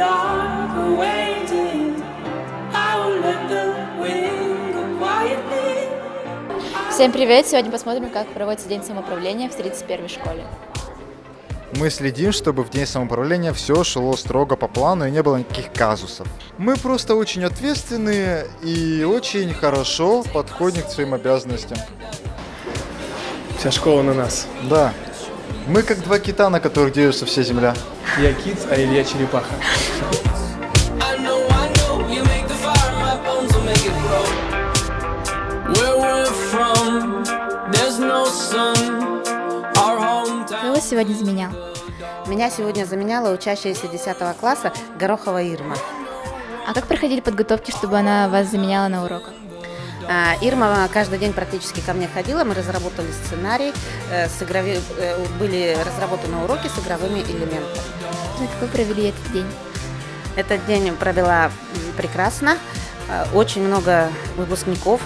dark awaiting. I will let the wind go quietly. Всем привет! Сегодня посмотрим, как проводится День самоуправления в 31-й школе. Мы следим, чтобы в день самоуправления все шло строго по плану и не было никаких казусов. Мы просто очень ответственные и очень хорошо подходим к своим обязанностям. Вся школа на нас. Да. Мы как два кита, на которых держится вся земля. Я кит, а Илья черепаха. I know, you make the fire, my bones will make it grow. Where we're from, there's no sun. Our hometown. Кто вас сегодня заменял? Меня сегодня заменяла учащаяся 10 класса Горохова Ирма. А как проходили подготовки, чтобы она вас заменяла на уроках? Ирма каждый день практически ко мне ходила, мы разработали сценарий, были разработаны уроки с игровыми элементами. Как вы провели этот день? Этот день провела прекрасно, очень много выпускников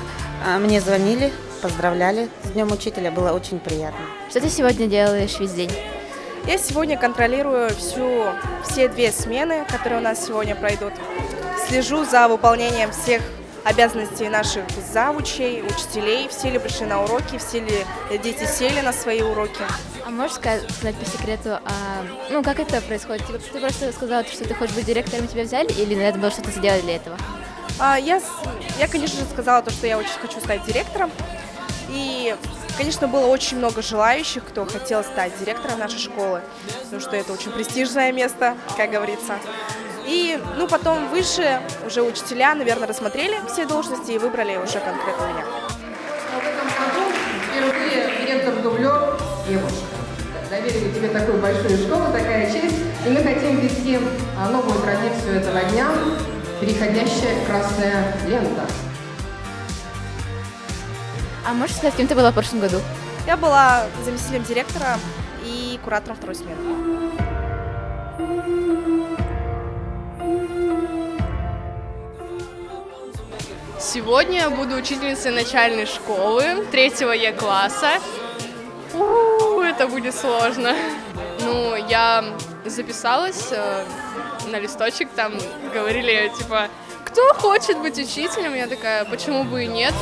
мне звонили, поздравляли с Днем Учителя, было очень приятно. Что ты сегодня делаешь весь день? Я сегодня контролирую все две смены, которые у нас сегодня пройдут. Слежу за выполнением всех обязанностей наших завучей, учителей. Все ли пришли на уроки, все ли дети сели на свои уроки. А можешь сказать по секрету, как это происходит? Типа, ты просто сказала, что ты хочешь быть директором, тебя взяли, или надо было что-то сделать для этого? Я, конечно же, сказала то, что я очень хочу стать директором. И, конечно, было очень много желающих, кто хотел стать директором нашей школы, потому что это очень престижное место, как говорится. И, потом выше уже учителя, наверное, рассмотрели все должности и выбрали уже конкретно меня. В этом году впервые директор-дублер девушка. Доверили тебе такую большую школу, такая честь. И мы хотим ввести новую традицию этого дня – переходящая красная лента. А можешь сказать, кем ты была в прошлом году? Я была заместителем директора и куратором второй смены. Сегодня я буду учительницей начальной школы 3-го Е-класса. Это будет сложно. Я записалась на листочек, там говорили, кто хочет быть учителем? Я такая, почему бы и нет?